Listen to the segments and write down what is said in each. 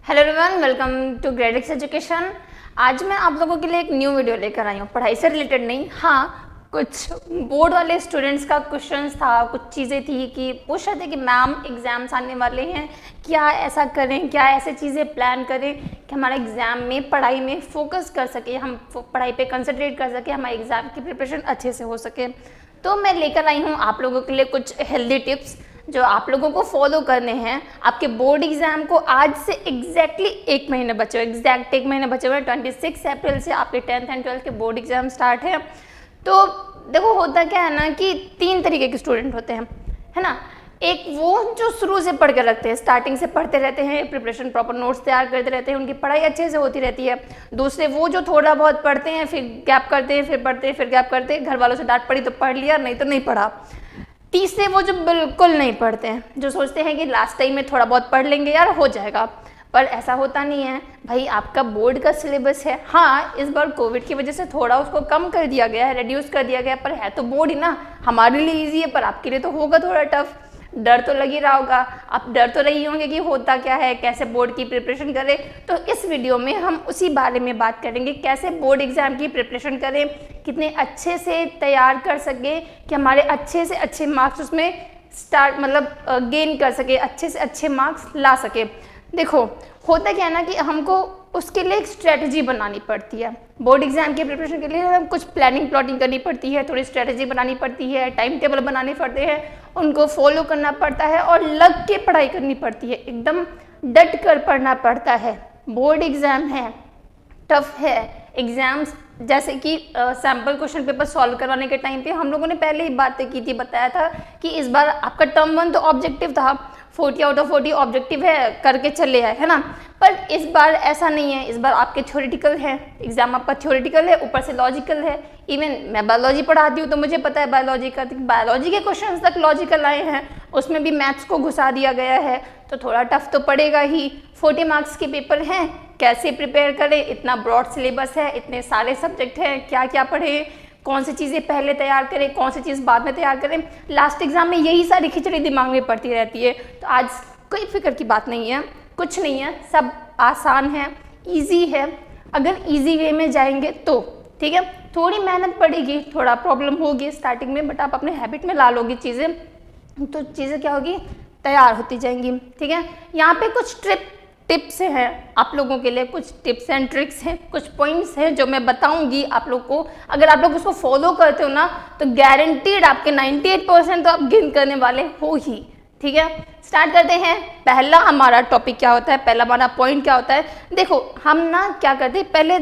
Hello everyone, welcome to Gradix education. आज मैं आप लोगों के लिए एक न्यू वीडियो लेकर आई हूँ। पढ़ाई से रिलेटेड नहीं, हाँ कुछ बोर्ड वाले स्टूडेंट्स का क्वेश्चंस था, कुछ चीज़ें थी कि पूछ रहे थे कि मैम एग्ज़ाम्स आने वाले हैं, क्या ऐसा करें, क्या ऐसे चीज़ें प्लान करें कि हमारा एग्ज़ाम में पढ़ाई में फोकस कर सके, हम पढ़ाई पे कंसंट्रेट कर सके, हमारे एग्ज़ाम की प्रिपरेशन अच्छे से हो सके। तो मैं लेकर आई हूँ आप लोगों के लिए कुछ हेल्दी टिप्स जो आप लोगों को फॉलो करने हैं। आपके बोर्ड एग्जाम को आज से एग्जैक्टली एक महीने बचे हुए, एग्जैक्ट एक महीने बचे हुए। 26 अप्रैल से आपके 10th एंड 12th के बोर्ड एग्जाम स्टार्ट है। तो देखो होता क्या है ना कि 3 तरीके के स्टूडेंट होते हैं, है ना। एक वो जो शुरू से पढ़ के रखते हैं, स्टार्टिंग से पढ़ते रहते हैं, प्रिपरेशन प्रॉपर नोट्स तैयार करते रहते हैं, उनकी पढ़ाई अच्छे से होती रहती है। दूसरे वो जो थोड़ा बहुत पढ़ते हैं, फिर गैप करते हैं, फिर पढ़ते हैं, फिर गैप करते हैं, घर वालों से डांट पड़ी तो पढ़ लिया, नहीं तो नहीं पढ़ा। तीसरे वो जो बिल्कुल नहीं पढ़ते हैं, जो सोचते हैं कि लास्ट टाइम में थोड़ा बहुत पढ़ लेंगे यार हो जाएगा, पर ऐसा होता नहीं है भाई। आपका बोर्ड का सिलेबस है, हाँ इस बार कोविड की वजह से थोड़ा उसको कम कर दिया गया है, रिड्यूस कर दिया गया है, पर है तो बोर्ड ही ना। हमारे लिए ईजी है पर आपके लिए तो होगा थोड़ा टफ। डर तो लग ही रहा होगा, आप डर तो रही होंगे कि होता क्या है, कैसे बोर्ड की प्रिपरेशन करें। तो इस वीडियो में हम उसी बारे में बात करेंगे, कैसे बोर्ड एग्जाम की प्रिपरेशन करें, कितने अच्छे से तैयार कर सके कि हमारे अच्छे से अच्छे मार्क्स उसमें गेन कर सके, अच्छे से अच्छे मार्क्स ला सके। देखो होता क्या है ना कि हमको उसके लिए एक स्ट्रेटजी बनानी पड़ती है। बोर्ड एग्जाम की प्रिपरेशन के लिए हम कुछ प्लानिंग प्लॉटिंग करनी पड़ती है, थोड़ी स्ट्रेटजी बनानी पड़ती है, टाइम टेबल बनाने पड़ते हैं, उनको फॉलो करना पड़ता है और लग के पढ़ाई करनी पड़ती है, एकदम डट कर पढ़ना पड़ता है। बोर्ड एग्जाम है, टफ है एग्जाम्स। जैसे कि सैम्पल क्वेश्चन पेपर सॉल्व करवाने के टाइम पे हम लोगों ने पहले ही बातें की थी, बताया था कि इस बार आपका टर्म 1 तो ऑब्जेक्टिव था, 40 आउट ऑफ 40 ऑब्जेक्टिव है, करके चले आए, है ना। पर इस बार ऐसा नहीं है, इस बार आपके थ्योरेटिकल है, एग्जाम आपका थ्योरेटिकल है, ऊपर से लॉजिकल है। इवन मैं बायोलॉजी पढ़ाती हूँ तो मुझे पता है बायोलॉजी के क्वेश्चन तक लॉजिकल आए हैं, उसमें भी मैथ्स को घुसा दिया गया है, तो थोड़ा टफ तो पड़ेगा ही। 40 मार्क्स के पेपर हैं, कैसे प्रिपेयर करें, इतना ब्रॉड सिलेबस है, इतने सारे सब्जेक्ट हैं, क्या क्या पढ़ें, कौन सी चीज़ें पहले तैयार करें, कौन सी चीज़ बाद में तैयार करें। लास्ट एग्जाम में यही सारी खिचड़ी दिमाग में पड़ती रहती है। तो आज कोई फिक्र की बात नहीं है, कुछ नहीं है, सब आसान है, इजी है। अगर इजी वे में जाएंगे तो ठीक है, थोड़ी मेहनत पड़ेगी, थोड़ा प्रॉब्लम होगी स्टार्टिंग में, बट आप अपने हैबिट में ला लोगे चीज़ें तो चीज़ें क्या होगी, तैयार होती जाएंगी। ठीक है, यहाँ पे कुछ टिप्स हैं आप लोगों के लिए, कुछ टिप्स एंड ट्रिक्स हैं, कुछ पॉइंट्स हैं जो मैं बताऊंगी आप लोग को। अगर आप लोग उसको फॉलो करते हो ना तो गारंटीड आपके 98% तो आप गेन करने वाले हो ही। ठीक है, स्टार्ट करते हैं। पहला हमारा टॉपिक क्या होता है, पहला हमारा पॉइंट क्या होता है। देखो हम ना क्या करते हैं, पहले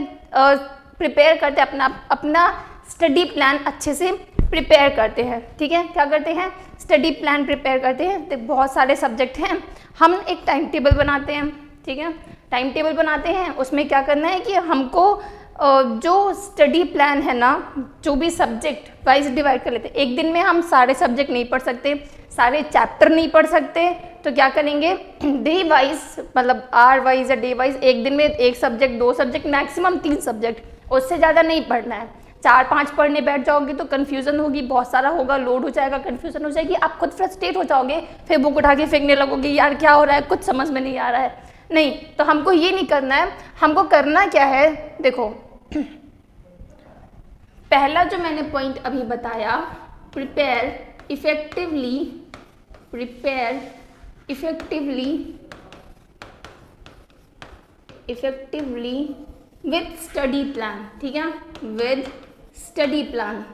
प्रिपेयर करते हैं अपना स्टडी प्लान अच्छे से प्रिपेयर करते हैं। ठीक है, क्या करते हैं, स्टडी प्लान प्रिपेयर करते हैं। तो बहुत सारे सब्जेक्ट हैं, हम एक टाइम टेबल बनाते हैं। ठीक है, टाइम टेबल बनाते हैं, उसमें क्या करना है कि हमको जो स्टडी प्लान है ना, जो भी सब्जेक्ट वाइज डिवाइड कर लेते हैं। एक दिन में हम सारे सब्जेक्ट नहीं पढ़ सकते, सारे चैप्टर नहीं पढ़ सकते, तो क्या करेंगे, डे वाइज मतलब आर वाइज या डे वाइज, एक दिन में एक सब्जेक्ट, 2 सब्जेक्ट, मैक्सिमम 3 सब्जेक्ट, उससे ज़्यादा नहीं पढ़ना है। 4-5 पढ़ने बैठ जाओगे तो कन्फ्यूज़न होगी, बहुत सारा होगा, लोड हो जाएगा, कन्फ्यूज़न हो जाएगी, आप खुद फ्रस्ट्रेट हो जाओगे, फिर बुक उठा के फेंकने लगोगे, यार क्या हो रहा है, कुछ समझ में नहीं आ रहा है। नहीं, तो हमको ये नहीं करना है। हमको करना क्या है, देखो पहला जो मैंने पॉइंट अभी बताया, prepare effectively with study plan. ठीक है, विद स्टडी प्लान,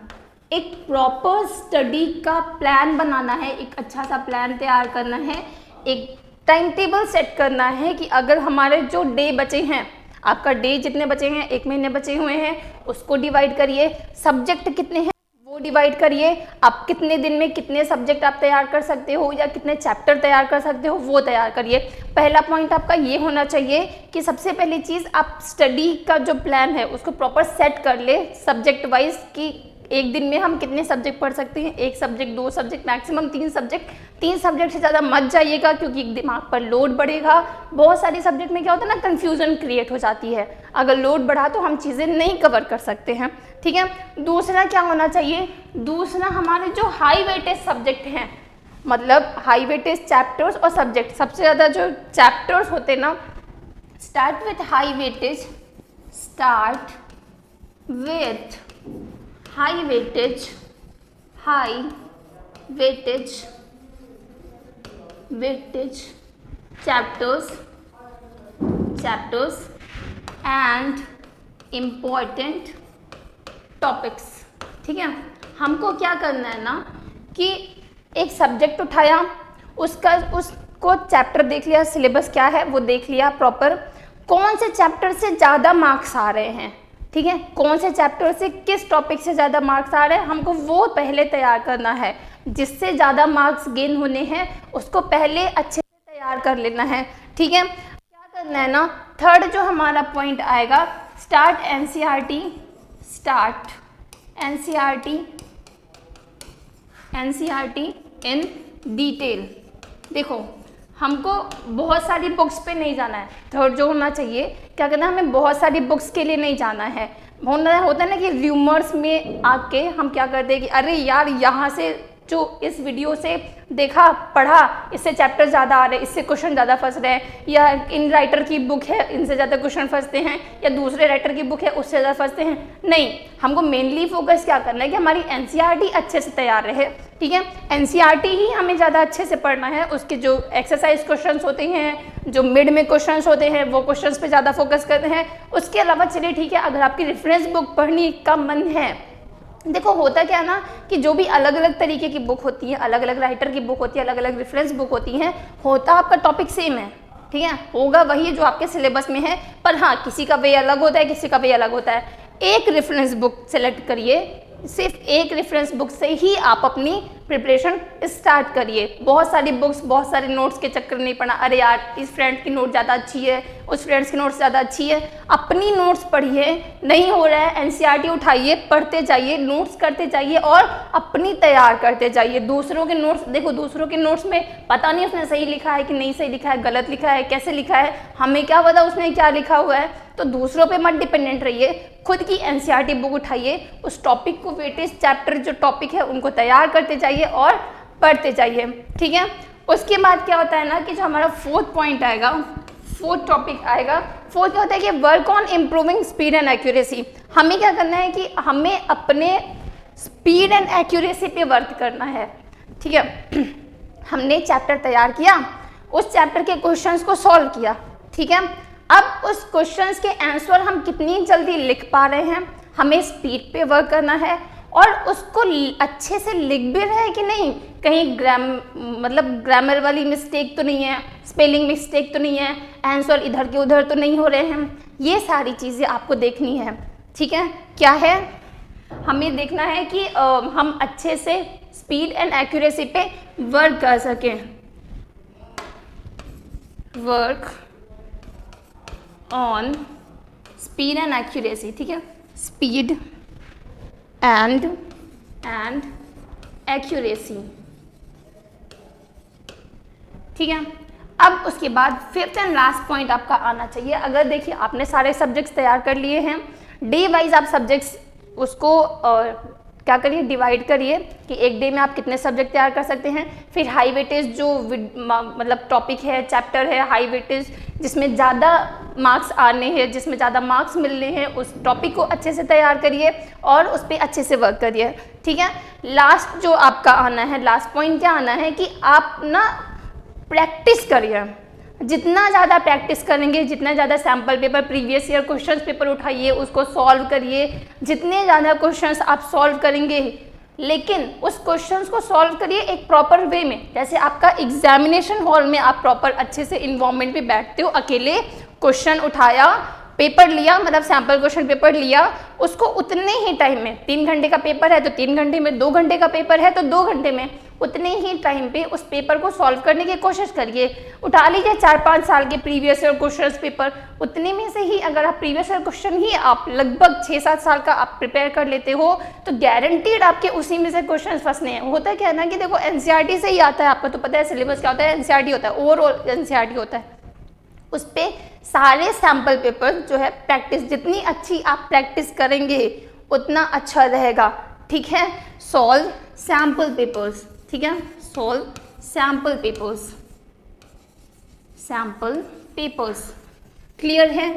एक प्रॉपर स्टडी का प्लान बनाना है, एक अच्छा सा प्लान तैयार करना है, एक टाइम टेबल सेट करना है कि अगर हमारे जो डे बचे हैं, आपका डे जितने बचे हैं, 1 महीने बचे हुए हैं, उसको डिवाइड करिए, सब्जेक्ट कितने हैं वो डिवाइड करिए, आप कितने दिन में कितने सब्जेक्ट आप तैयार कर सकते हो या कितने चैप्टर तैयार कर सकते हो वो तैयार करिए। पहला पॉइंट आपका ये होना चाहिए कि सबसे पहली चीज़ आप स्टडी का जो प्लान है उसको प्रॉपर सेट कर ले सब्जेक्ट वाइज, कि एक दिन में हम कितने सब्जेक्ट पढ़ सकते हैं, 1 subject, 2 subject, maximum 3 subject. 3 subject से ज़्यादा मत जाइएगा क्योंकि दिमाग पर लोड बढ़ेगा। बहुत सारे सब्जेक्ट में क्या होता है ना, कन्फ्यूज़न क्रिएट हो जाती है, अगर लोड बढ़ा तो हम चीज़ें नहीं कवर कर सकते हैं। ठीक है, दूसरा क्या होना चाहिए, दूसरा हमारे जो हाई वेटेज सब्जेक्ट हैं, मतलब हाई वेटेज चैप्टर्स और सब्जेक्ट, सबसे ज़्यादा जो चैप्टर्स होते हैं ना start with high weightage, start with high weightage, high weightage, weightage chapters and important topics। ठीक है, हमको क्या करना है ना कि एक सब्जेक्ट उठाया, उसको चैप्टर देख लिया, सिलेबस क्या है वो देख लिया प्रॉपर, कौन से चैप्टर से ज़्यादा मार्क्स आ रहे हैं, ठीक है, कौन से चैप्टर से किस टॉपिक से ज़्यादा मार्क्स आ रहे हैं, हमको वो पहले तैयार करना है। जिससे ज़्यादा मार्क्स गेन होने हैं उसको पहले अच्छे से तैयार कर लेना है। ठीक है, क्या करना है ना, थर्ड जो हमारा पॉइंट आएगा, start NCERT, start NCERT in detail. देखो हमको बहुत सारी बुक्स पे नहीं जाना है, थर्ड जो होना चाहिए, क्या करना है, हमें बहुत सारी बुक्स के लिए नहीं जाना है। होता है ना कि र्यूमर्स में आके हम क्या करते हैं कि अरे यार यहाँ से जो इस वीडियो से देखा पढ़ा इससे चैप्टर ज़्यादा आ रहे हैं, इससे क्वेश्चन ज़्यादा फंस रहे हैं, या इन राइटर की बुक है इनसे ज़्यादा क्वेश्चन फंसते हैं, या दूसरे राइटर की बुक है उससे ज़्यादा फंसते हैं। नहीं, हमको मेनली फोकस क्या करना है कि हमारी एनसीईआरटी अच्छे से तैयार रहे। ठीक है, एनसीईआरटी ही हमें ज़्यादा अच्छे से पढ़ना है, उसके जो एक्सरसाइज क्वेश्चन होते हैं, जो मिड में क्वेश्चन होते हैं, वो क्वेश्चन पे ज़्यादा फोकस करते हैं। उसके अलावा चलिए ठीक है, अगर आपकी रेफरेंस बुक पढ़ने का मन है, देखो होता क्या है ना कि जो भी अलग अलग तरीके की बुक होती है, अलग अलग राइटर की बुक होती है, अलग अलग रेफरेंस बुक होती हैं, होता आपका टॉपिक सेम है। ठीक है, होगा वही जो आपके सिलेबस में है, पर हाँ किसी का वे अलग होता है, किसी का वे अलग होता है। एक रेफरेंस बुक सेलेक्ट करिए, सिर्फ एक रेफरेंस बुक से ही आप अपनी प्रिपरेशन स्टार्ट करिए। बहुत सारी बुक्स, बहुत सारे नोट्स के चक्कर नहीं पड़ना, अरे यार इस फ्रेंड की नोट ज़्यादा अच्छी है, उस फ्रेंड्स की नोट्स ज़्यादा अच्छी है। अपनी नोट्स पढ़िए, नहीं हो रहा है एनसीईआरटी उठाइए, पढ़ते जाइए, नोट्स करते जाइए और अपनी तैयार करते जाइए। दूसरों के नोट्स देखो, दूसरों के नोट्स में पता नहीं उसने सही लिखा है कि नहीं सही लिखा है, गलत लिखा है, कैसे लिखा है, हमें क्या पता उसने क्या लिखा हुआ है। तो दूसरों पे मत डिपेंडेंट रहिए, खुद की एनसीईआरटी बुक उठाइए, उस टॉपिक को वेटेज चैप्टर जो टॉपिक है उनको तैयार करते जाइए और पढ़ते जाइए। ठीक है, उसके बाद क्या होता है ना कि जो हमारा फोर्थ पॉइंट आएगा, फोर्थ टॉपिक आएगा, फोर्थ क्या होता है कि work on improving speed and accuracy. हमें क्या करना है कि हमें अपने स्पीड एंड एक्यूरेसी पे वर्क करना है। ठीक है, हमने चैप्टर तैयार किया, उस चैप्टर के क्वेश्चंस को सॉल्व किया। ठीक है, अब उस क्वेश्चंस के आंसर हम कितनी जल्दी लिख पा रहे हैं, हमें स्पीड पे वर्क करना है, और उसको अच्छे से लिख भी रहे हैं कि नहीं, कहीं ग्रामर वाली मिस्टेक तो नहीं है, स्पेलिंग मिस्टेक तो नहीं है, आंसर इधर के उधर तो नहीं हो रहे हैं, ये सारी चीज़ें आपको देखनी है। ठीक है, क्या है, हमें देखना है कि हम अच्छे से स्पीड एंड एक्यूरेसी पे वर्क कर सकें। Work on speed and accuracy. ठीक है, स्पीड एंड एक्यूरेसी। ठीक है, अब उसके बाद फिफ्थ एंड लास्ट पॉइंट आपका आना चाहिए। अगर देखिए आपने सारे सब्जेक्ट्स तैयार कर लिए हैं, डे वाइज आप सब्जेक्ट्स उसको क्या करिए, डिवाइड करिए कि एक डे में आप कितने सब्जेक्ट तैयार कर सकते हैं। फिर हाई वेटेज जो टॉपिक है, चैप्टर है हाई वेटेज, जिसमें ज़्यादा मार्क्स आने हैं, जिसमें ज़्यादा मार्क्स मिलने हैं, उस टॉपिक को अच्छे से तैयार करिए और उस पर अच्छे से वर्क करिए। ठीक है, लास्ट जो आपका आना है, लास्ट पॉइंट क्या आना है कि आप ना प्रैक्टिस करिए। जितना ज़्यादा प्रैक्टिस करेंगे, जितना ज़्यादा sample paper, previous year questions paper उठाइए, उसको सॉल्व करिए। जितने ज़्यादा क्वेश्चंस आप सॉल्व करेंगे, लेकिन उस क्वेश्चंस को सॉल्व करिए एक प्रॉपर वे में, जैसे आपका एग्जामिनेशन हॉल में आप प्रॉपर अच्छे से इन्वायरमेंट में बैठते हो, अकेले क्वेश्चन उठाया, पेपर लिया, मतलब सैम्पल क्वेश्चन पेपर लिया, उसको उतने ही टाइम में, 3 घंटे का पेपर है तो 3 घंटे में, 2 घंटे का पेपर है तो 2 घंटे में, उतने ही टाइम पे उस पेपर को सॉल्व करने की कोशिश करिए। उठा लीजिए 4-5 साल के प्रीवियस ईयर क्वेश्चन पेपर, उतने में से ही अगर आप प्रीवियस ईयर क्वेश्चन ही आप लगभग 6-7 साल का आप प्रिपेयर कर लेते हो, तो गारंटीड आपके उसी में से क्वेश्चन फंसने हैं। होता है क्या है ना कि देखो एनसीईआरटी से ही आता है, आपको तो पता है सिलेबस क्या होता है, एनसीईआरटी होता है, ओवरऑल एनसीईआरटी होता है, उस पर सारे सैम्पल पेपर जो है प्रैक्टिस, जितनी अच्छी आप प्रैक्टिस करेंगे उतना अच्छा रहेगा। ठीक है, सॉल्व सैम्पल पेपर्स। ठीक है, solve sample papers, sample papers. Clear है?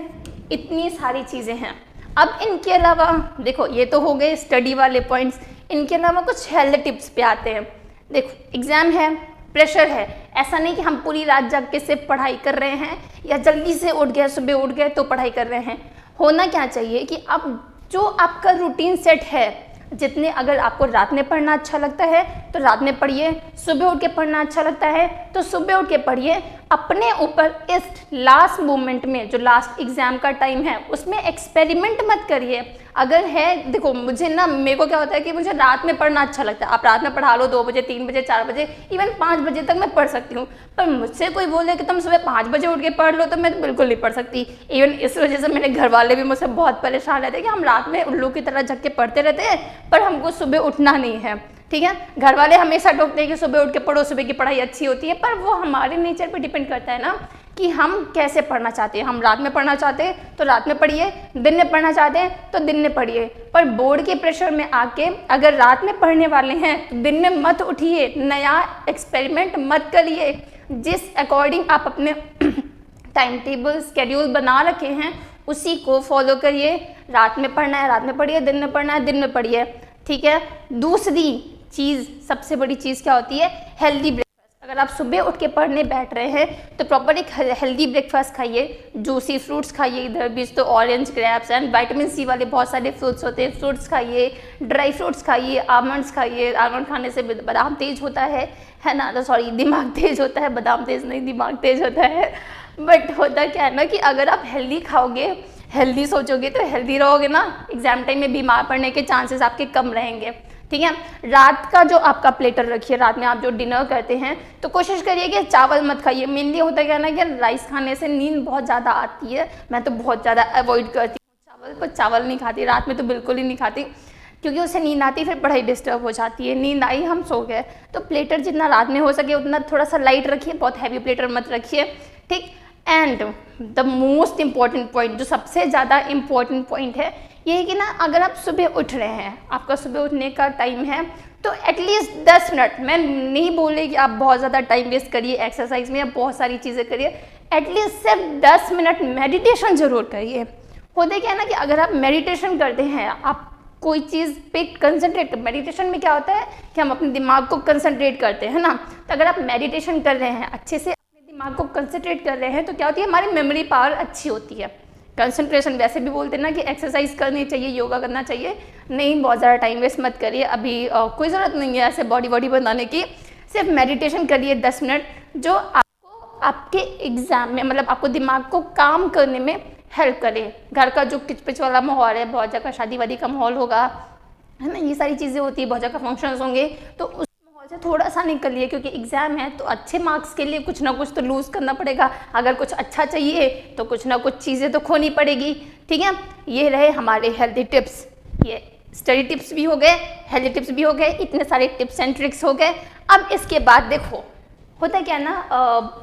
इतनी सारी चीज़ें हैं। अब इनके अलावा देखो, ये तो हो गए स्टडी वाले पॉइंट्स, इनके अलावा कुछ हेल्थ टिप्स पे आते हैं। देखो, एग्ज़ाम है, प्रेशर है, ऐसा नहीं कि हम पूरी रात जाग के सिर्फ पढ़ाई कर रहे हैं या जल्दी से उठ गए, सुबह उठ गए तो पढ़ाई कर रहे हैं। होना क्या चाहिए कि अब जो आपका रूटीन सेट है, जितने, अगर आपको रात में पढ़ना अच्छा लगता है तो रात में पढ़िए, सुबह उठ के पढ़ना अच्छा लगता है तो सुबह उठ के पढ़िए। अपने ऊपर इस लास्ट मोमेंट में, जो लास्ट एग्ज़ाम का टाइम है, उसमें एक्सपेरिमेंट मत करिए। अगर है, देखो मुझे ना, मेरे को क्या होता है कि मुझे रात में पढ़ना अच्छा लगता है। आप रात में पढ़ा लो 2 बजे, 3 बजे, 4 बजे, इवन 5 बजे तक मैं पढ़ सकती हूँ। पर मुझसे कोई बोले कि तुम सुबह 5 बजे उठ के पढ़ लो, तो मैं तो बिल्कुल नहीं पढ़ सकती। इवन इस वजह से मेरे घर वाले भी मुझसे बहुत परेशान रहते हैं कि हम रात में उल्लू की तरह जग के पढ़ते रहते हैं, पर हमको सुबह उठना नहीं है। ठीक है, घर वाले हमेशा टोकते हैं कि सुबह उठ के पढ़ो, सुबह की पढ़ाई अच्छी होती है, पर वो हमारे नेचर पे डिपेंड करता है ना कि हम कैसे पढ़ना चाहते हैं। हम रात में पढ़ना चाहते हैं तो रात में पढ़िए, दिन में पढ़ना चाहते हैं तो दिन में पढ़िए। पर बोर्ड के प्रेशर में आके अगर रात में पढ़ने वाले हैं तो दिन में मत उठिए, नया एक्सपेरिमेंट मत करिए। जिस अकॉर्डिंग आप अपने टाइम टेबल स्केड्यूल बना रखे हैं उसी को फॉलो करिए। रात में पढ़ना है रात में पढ़िए, दिन में पढ़ना है दिन में पढ़िए। ठीक है, दूसरी चीज़, सबसे बड़ी चीज़ क्या होती है? Healthy breakfast. अगर आप सुबह उठ के पढ़ने बैठ रहे हैं तो प्रॉपर एक हेल्दी ब्रेकफास्ट खाइए, जूसी फ्रूट्स खाइए, इधर बीच तो orange, grapes and vitamin C वाले बहुत सारे फ्रूट्स होते हैं, फ्रूट्स खाइए, ड्राई फ्रूट्स खाइए, आलमंड्स खाइए। आलमंड खाने से बादाम तेज होता है ना, तो सॉरी, दिमाग तेज होता है, बादाम तेज नहीं, दिमाग तेज होता है। बट होता क्या है ना कि अगर आप हेल्दी खाओगे, हेल्दी सोचोगे तो हेल्दी रहोगे ना, एग्जाम टाइम में बीमार पड़ने के चांसेस आपके कम रहेंगे। ठीक है, रात का जो आपका प्लेटर रखिए, रात में आप जो डिनर करते हैं तो कोशिश करिए कि चावल मत खाइए। मेनली होता क्या है ना कि राइस खाने से नींद बहुत ज़्यादा आती है। मैं तो बहुत ज़्यादा अवॉइड करती हूँ चावल, पर चावल नहीं खाती रात में, तो बिल्कुल ही नहीं खाती, क्योंकि उससे नींद आती, फिर पढ़ाई डिस्टर्ब हो जाती है। नींद आई, हम सो गए। तो प्लेटर जितना रात में हो सके उतना थोड़ा सा लाइट रखिए, बहुत हैवी प्लेटर मत रखिए। ठीक, and the most important point, जो सबसे ज़्यादा इम्पॉर्टेंट पॉइंट है, ये है कि ना, अगर आप सुबह उठ रहे हैं, आपका सुबह उठने का टाइम है, तो एटलीस्ट 10 मिनट, मैं नहीं बोल रही कि आप बहुत ज़्यादा टाइम वेस्ट करिए एक्सरसाइज में या बहुत सारी चीज़ें करिए, एटलीस्ट सिर्फ 10 मिनट मेडिटेशन ज़रूर करिए। होता क्या है ना कि अगर आप मेडिटेशन करते हैं, आप कोई चीज़ पे कंसंट्रेट, मेडिटेशन में क्या होता है कि हम अपने दिमाग को कंसंट्रेट करते हैं ना, तो अगर आप मेडिटेशन कर रहे हैं, अच्छे से अपने दिमाग को कंसंट्रेट कर रहे हैं, तो क्या होती है, हमारी मेमोरी पावर अच्छी होती है। कंसंट्रेशन, वैसे भी बोलते हैं ना कि एक्सरसाइज करनी चाहिए, योगा करना चाहिए, नहीं बहुत ज़्यादा टाइम वेस्ट मत करिए, अभी कोई ज़रूरत नहीं है ऐसे बॉडी बनाने की। सिर्फ मेडिटेशन करिए 10 मिनट, जो आपको आपके एग्ज़ाम में, मतलब आपको दिमाग को काम करने में हेल्प करे। घर का जो किचपिच वाला माहौल है, बहुत जगह शादी वादी का माहौल होगा, है ना, ये सारी चीज़ें होती है, बहुत जगह फंक्शंस होंगे, तो उस माहौल से थोड़ा सा निकलिए, क्योंकि एग्ज़ाम है तो अच्छे मार्क्स के लिए कुछ ना कुछ तो लूज़ करना पड़ेगा। अगर कुछ अच्छा चाहिए तो कुछ ना कुछ चीज़ें तो खोनी पड़ेगी। ठीक है, ये रहे हमारे हेल्दी टिप्स, ये स्टडी टिप्स भी हो गए, हेल्दी टिप्स भी हो गए, इतने सारे टिप्स एंड ट्रिक्स हो गए। अब इसके बाद देखो, होता क्या ना,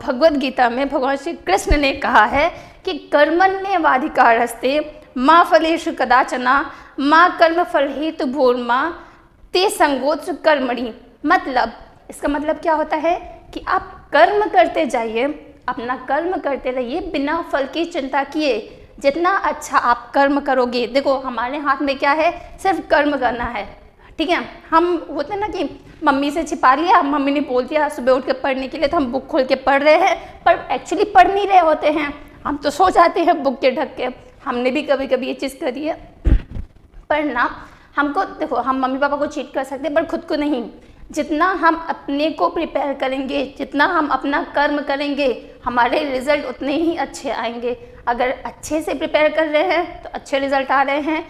भगवद गीता में भगवान श्री कृष्ण ने कहा है कि कर्मण्येवाधिकारस्ते माँ फलेषु कदाचना माँ कर्म फल हेतु भूर्मा ते संगोत्सु कर्मणि। मतलब, इसका मतलब क्या होता है कि आप कर्म करते जाइए, अपना कर्म करते रहिए बिना फल की चिंता किए। जितना अच्छा आप कर्म करोगे, देखो हमारे हाथ में क्या है, सिर्फ कर्म करना है। ठीक है, हम होते हैं ना कि मम्मी से छिपा लिया, मम्मी ने बोल दिया सुबह उठ के पढ़ने के लिए, तो हम बुक खोल के पढ़ रहे हैं, पर एक्चुअली पढ़ नहीं रहे होते हैं, हम तो सो जाते हैं बुक के ढक के। हमने भी कभी कभी ये चीज़ करी है। पर ना, हमको देखो, हम मम्मी पापा को चीट कर सकते हैं पर खुद को नहीं। जितना हम अपने को प्रिपेयर करेंगे, जितना हम अपना कर्म करेंगे, हमारे रिजल्ट उतने ही अच्छे आएंगे। अगर अच्छे से प्रिपेयर कर रहे हैं तो अच्छे रिजल्ट आ रहे हैं,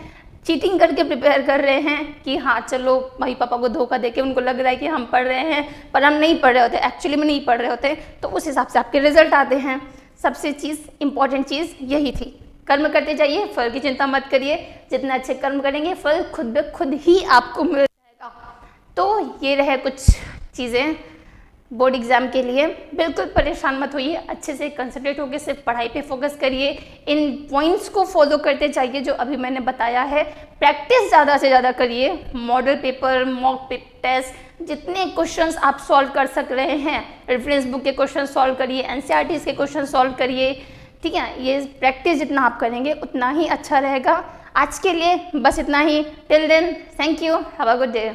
चीटिंग करके प्रिपेयर कर रहे हैं कि हाँ चलो मम्मी पापा को धोखा देके उनको लग रहा है कि हम पढ़ रहे हैं, पर हम नहीं पढ़ रहे होते, एक्चुअली में नहीं पढ़ रहे होते, तो उस हिसाब से आपके रिजल्ट आते हैं। सबसे इम्पॉर्टेंट चीज़ यही थी, कर्म करते जाइए, फल की चिंता मत करिए। जितने अच्छे कर्म करेंगे फल खुद ब खुद ही आपको मिल जाएगा। तो ये रहे कुछ चीज़ें बोर्ड एग्ज़ाम के लिए। बिल्कुल परेशान मत होइए, अच्छे से कंसंट्रेट होकर सिर्फ पढ़ाई पे फोकस करिए। इन पॉइंट्स को फॉलो करते जाइए जो अभी मैंने बताया है। प्रैक्टिस ज़्यादा से ज़्यादा करिए, मॉडल पेपर, मॉक टेस्ट, जितने क्वेश्चंस आप सॉल्व कर सक रहे हैं, रेफरेंस बुक के क्वेश्चन सॉल्व करिए, एनसीईआरटी के क्वेश्चन सॉल्व करिए। ठीक है। ये प्रैक्टिस जितना आप करेंगे उतना ही अच्छा रहेगा। आज के लिए बस इतना ही। Till then, thank you, have a good day.